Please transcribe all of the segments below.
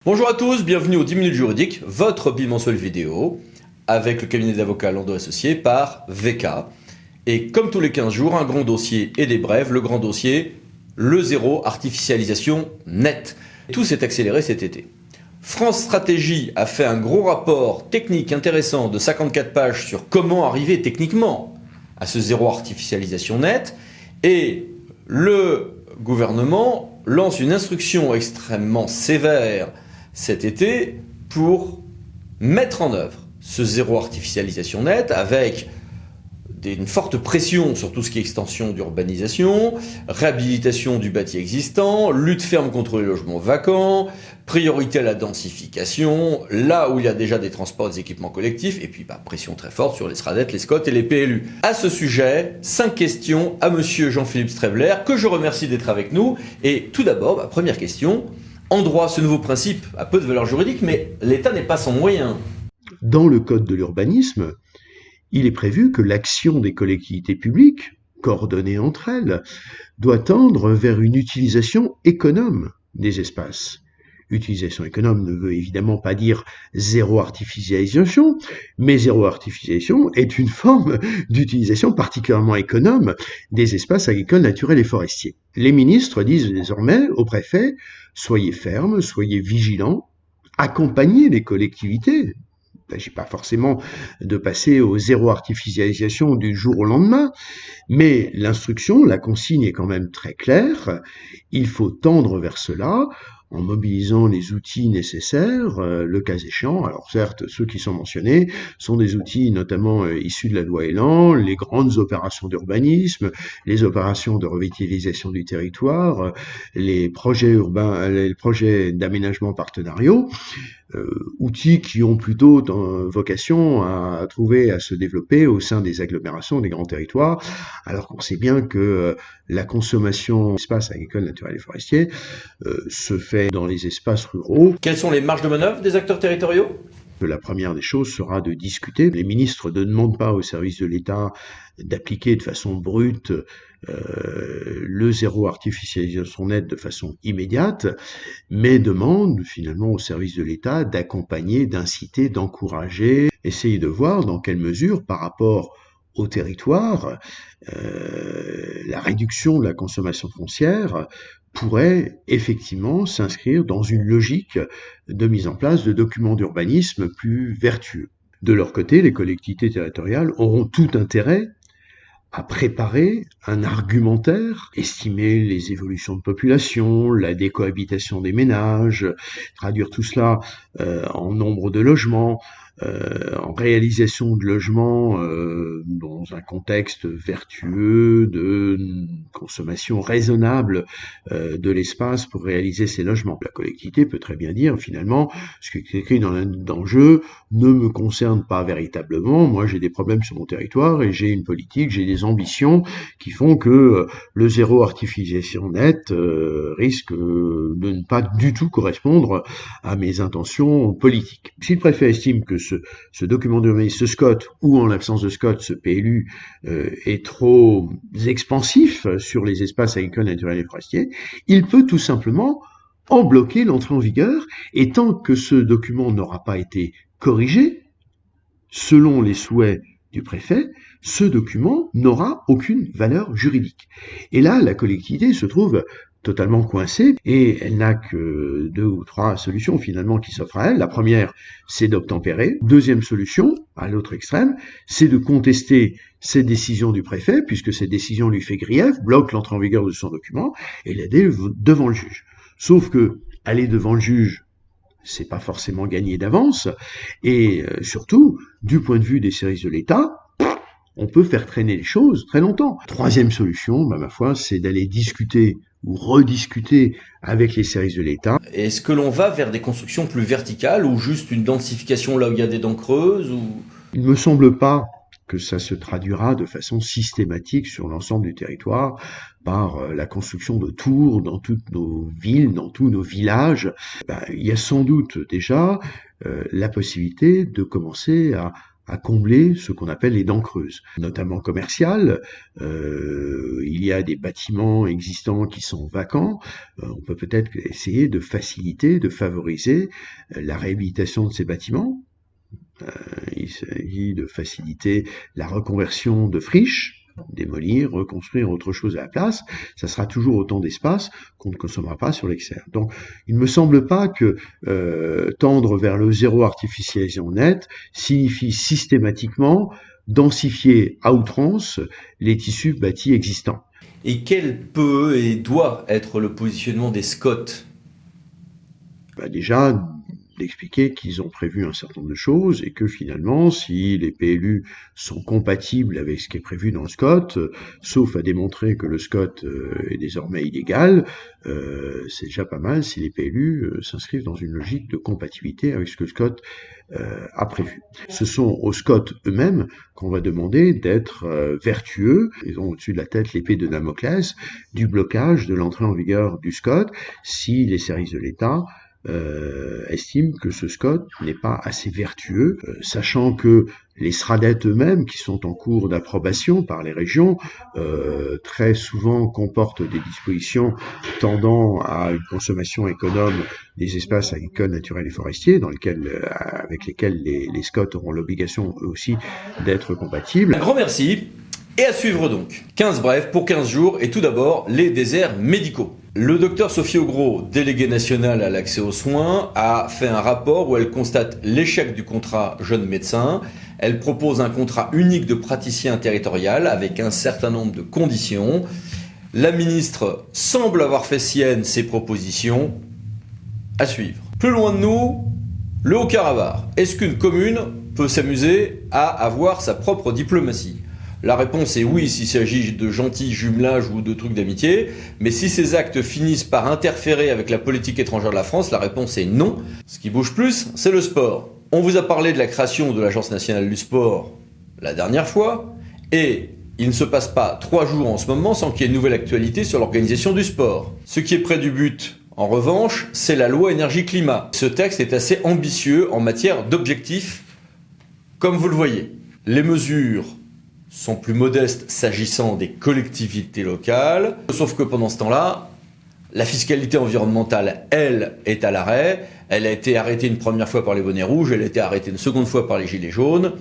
Bonjour à tous, bienvenue aux 10 minutes juridiques, votre bimensuel vidéo, avec le cabinet d'avocats Landau Associés par VK. Et comme tous les 15 jours, un grand dossier et des brèves, le grand dossier, le zéro artificialisation nette. Tout s'est accéléré cet été. France Stratégie a fait un gros rapport technique intéressant de 54 pages sur comment arriver techniquement à ce zéro artificialisation nette. Et le gouvernement lance une instruction extrêmement sévère cet été pour mettre en œuvre ce zéro artificialisation nette avec une forte pression sur tout ce qui est extension d'urbanisation, réhabilitation du bâti existant, lutte ferme contre les logements vacants, priorité à la densification, là où il y a déjà des transports, des équipements collectifs, et puis pression très forte sur les SRADET, les SCOT et les PLU. À ce sujet, 5 questions à monsieur Jean-Philippe Strebler, que je remercie d'être avec nous. Et tout d'abord, première question. En droit, ce nouveau principe a peu de valeur juridique, mais l'État n'est pas sans moyens. Dans le Code de l'urbanisme, il est prévu que l'action des collectivités publiques, coordonnée entre elles, doit tendre vers une utilisation économe des espaces. Utilisation économe ne veut évidemment pas dire zéro artificialisation, mais zéro artificialisation est une forme d'utilisation particulièrement économe des espaces agricoles, naturels et forestiers. Les ministres disent désormais aux préfets, soyez fermes, soyez vigilants, accompagnez les collectivités. Il ne s'agit pas forcément de passer au zéro artificialisation du jour au lendemain, mais l'instruction, la consigne est quand même très claire. Il faut tendre vers cela en mobilisant les outils nécessaires, le cas échéant. Alors certes, ceux qui sont mentionnés sont des outils notamment issus de la loi Elan, les grandes opérations d'urbanisme, les opérations de revitalisation du territoire, les projets urbains, les projets d'aménagement partenariaux, outils qui ont plutôt vocation à se développer au sein des agglomérations, des grands territoires, alors qu'on sait bien que la consommation d'espaces agricoles, naturels et forestiers se fait dans les espaces ruraux. Quelles sont les marges de manœuvre des acteurs territoriaux ? La première des choses sera de discuter. Les ministres ne demandent pas aux services de l'État d'appliquer de façon brute le zéro artificialisation nette de façon immédiate, mais demandent finalement aux services de l'État d'accompagner, d'inciter, d'encourager, essayer de voir dans quelle mesure par rapport au territoire, la réduction de la consommation foncière pourrait effectivement s'inscrire dans une logique de mise en place de documents d'urbanisme plus vertueux. De leur côté, les collectivités territoriales auront tout intérêt à préparer un argumentaire, estimer les évolutions de population, la décohabitation des ménages, traduire tout cela en nombre de logements, en réalisation de logements dans un contexte vertueux de consommation raisonnable de l'espace pour réaliser ces logements. La collectivité peut très bien dire finalement ce qui est écrit dans le jeu ne me concerne pas véritablement, moi j'ai des problèmes sur mon territoire et j'ai une politique, j'ai des ambitions qui font que le zéro artificialisation nette risque de ne pas du tout correspondre à mes intentions politiques. Si le préfet estime que ce document d'urbanisme, ce SCOT, ou en l'absence de SCOT, ce PLU, est trop expansif sur les espaces agricoles, naturels et forestiers, il peut tout simplement en bloquer l'entrée en vigueur, et tant que ce document n'aura pas été corrigé, selon les souhaits du préfet, ce document n'aura aucune valeur juridique. Et là, la collectivité se trouve totalement coincée et elle n'a que 2 ou 3 solutions finalement qui s'offrent à elle. La première, c'est d'obtempérer. Deuxième solution, à l'autre extrême, c'est de contester cette décision du préfet, puisque cette décision lui fait grief, bloque l'entrée en vigueur de son document, et l'aider devant le juge. Sauf que aller devant le juge, c'est pas forcément gagné d'avance, et surtout, du point de vue des services de l'État, on peut faire traîner les choses très longtemps. Troisième solution, ma foi, c'est d'aller discuter ou rediscuter avec les services de l'État. Est-ce que l'on va vers des constructions plus verticales ou juste une densification là où il y a des dents creuses ou... Il ne me semble pas que ça se traduira de façon systématique sur l'ensemble du territoire par la construction de tours dans toutes nos villes, dans tous nos villages. Il y a sans doute déjà la possibilité de commencer à à combler ce qu'on appelle les dents creuses, notamment commerciales. Il y a des bâtiments existants qui sont vacants. On peut peut-être essayer de faciliter, de favoriser la réhabilitation de ces bâtiments. Il s'agit de faciliter la reconversion de friches, démolir, reconstruire autre chose à la place. Ça sera toujours autant d'espace qu'on ne consommera pas sur l'extérieur. Donc, il ne me semble pas que tendre vers le zéro artificialisation nette signifie systématiquement densifier à outrance les tissus bâtis existants. Et quel peut et doit être le positionnement des SCOT ? Déjà, d'expliquer qu'ils ont prévu un certain nombre de choses et que finalement, si les PLU sont compatibles avec ce qui est prévu dans le SCOT, sauf à démontrer que le SCOT est désormais illégal, c'est déjà pas mal si les PLU s'inscrivent dans une logique de compatibilité avec ce que le SCOT a prévu. Ce sont aux SCOT eux-mêmes qu'on va demander d'être vertueux. Ils ont au-dessus de la tête l'épée de Damoclès du blocage de l'entrée en vigueur du SCOT si les services de l'État estime que ce SCOT n'est pas assez vertueux, sachant que les SRADET eux-mêmes, qui sont en cours d'approbation par les régions, très souvent comportent des dispositions tendant à une consommation économe des espaces agricoles, naturels et forestiers, avec lesquels les SCOT auront l'obligation eux aussi d'être compatibles. Un grand merci. Et à suivre donc, 15 brefs pour 15 jours, et tout d'abord, les déserts médicaux. Le docteur Sophie Augros, déléguée nationale à l'accès aux soins, a fait un rapport où elle constate l'échec du contrat jeune médecin. Elle propose un contrat unique de praticien territorial avec un certain nombre de conditions. La ministre semble avoir fait sienne ses propositions. À suivre. Plus loin de nous, le Haut-Karabakh. Est-ce qu'une commune peut s'amuser à avoir sa propre diplomatie ? La réponse est oui s'il s'agit de gentils jumelages ou de trucs d'amitié, mais si ces actes finissent par interférer avec la politique étrangère de la France, la réponse est non. Ce qui bouge plus, c'est le sport. On vous a parlé de la création de l'Agence nationale du sport la dernière fois, et il ne se passe pas 3 jours en ce moment sans qu'il y ait une nouvelle actualité sur l'organisation du sport. Ce qui est près du but, en revanche, c'est la loi énergie-climat. Ce texte est assez ambitieux en matière d'objectifs, comme vous le voyez. Les mesures sont plus modestes s'agissant des collectivités locales, sauf que pendant ce temps-là, la fiscalité environnementale, elle, est à l'arrêt. Elle a été arrêtée une première fois par les bonnets rouges, elle a été arrêtée une seconde fois par les gilets jaunes.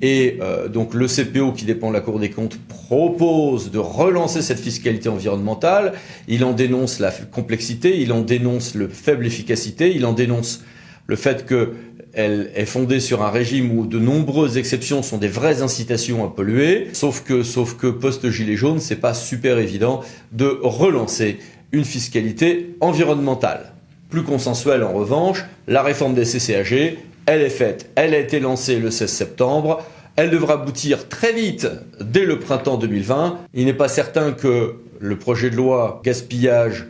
Et donc le CPO, qui dépend de la Cour des comptes, propose de relancer cette fiscalité environnementale. Il en dénonce la complexité, il en dénonce la faible efficacité, il en dénonce le fait qu'elle est fondée sur un régime où de nombreuses exceptions sont des vraies incitations à polluer. Sauf que post-gilet jaune, c'est pas super évident de relancer une fiscalité environnementale. Plus consensuelle en revanche, la réforme des CCAG, elle est faite, elle a été lancée le 16 septembre, elle devra aboutir très vite, dès le printemps 2020. Il n'est pas certain que le projet de loi gaspillage,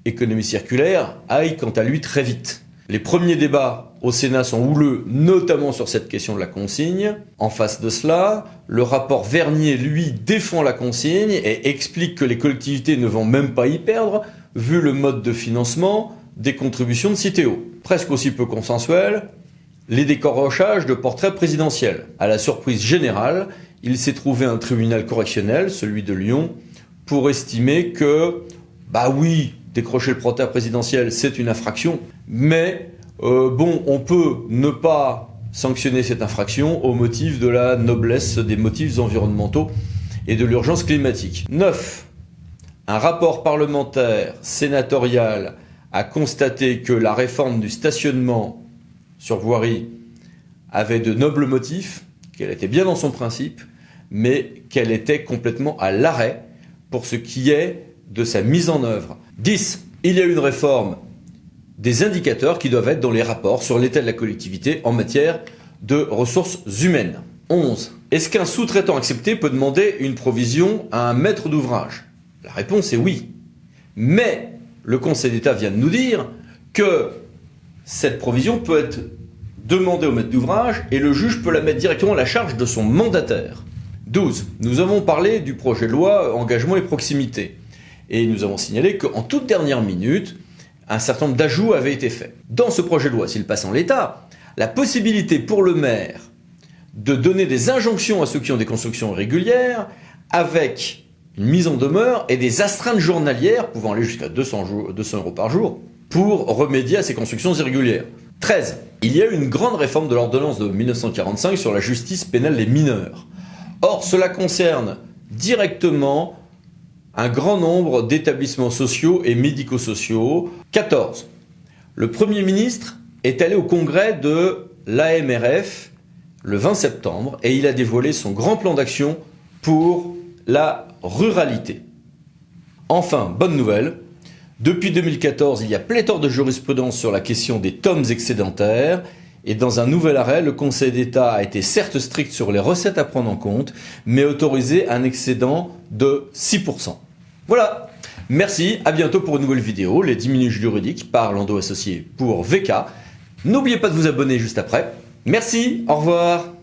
économie circulaire aille quant à lui très vite. Les premiers débats au Sénat sont houleux, notamment sur cette question de la consigne. En face de cela, le rapport Vernier, lui, défend la consigne et explique que les collectivités ne vont même pas y perdre, vu le mode de financement des contributions de Citeo. Presque aussi peu consensuel, les décrochages de portraits présidentiels. À la surprise générale, il s'est trouvé un tribunal correctionnel, celui de Lyon, pour estimer que, bah oui, décrocher le portrait présidentiel, c'est une infraction, mais on peut ne pas sanctionner cette infraction au motif de la noblesse des motifs environnementaux et de l'urgence climatique. 9. Un rapport parlementaire sénatorial a constaté que la réforme du stationnement sur voirie avait de nobles motifs, qu'elle était bien dans son principe, mais qu'elle était complètement à l'arrêt pour ce qui est de sa mise en œuvre. 10. Il y a une réforme des indicateurs qui doivent être dans les rapports sur l'état de la collectivité en matière de ressources humaines. 11. Est-ce qu'un sous-traitant accepté peut demander une provision à un maître d'ouvrage ? La réponse est oui. Mais le Conseil d'État vient de nous dire que cette provision peut être demandée au maître d'ouvrage et le juge peut la mettre directement à la charge de son mandataire. 12. Nous avons parlé du projet de loi engagement et proximité. Et nous avons signalé qu'en toute dernière minute, un certain nombre d'ajouts avaient été faits. Dans ce projet de loi, s'il passe en l'état, la possibilité pour le maire de donner des injonctions à ceux qui ont des constructions irrégulières avec une mise en demeure et des astreintes journalières pouvant aller jusqu'à 200 € par jour pour remédier à ces constructions irrégulières. 13. Il y a eu une grande réforme de l'ordonnance de 1945 sur la justice pénale des mineurs. Or, cela concerne directement un grand nombre d'établissements sociaux et médico-sociaux. 14. Le Premier ministre est allé au congrès de l'AMRF le 20 septembre et il a dévoilé son grand plan d'action pour la ruralité. Enfin, bonne nouvelle, depuis 2014, il y a pléthore de jurisprudence sur la question des tomes excédentaires et dans un nouvel arrêt, le Conseil d'État a été certes strict sur les recettes à prendre en compte, mais autorisé un excédent de 6%. Voilà, merci, à bientôt pour une nouvelle vidéo, les 10 minutes juridiques par Lando Associés pour VK. N'oubliez pas de vous abonner juste après. Merci, au revoir.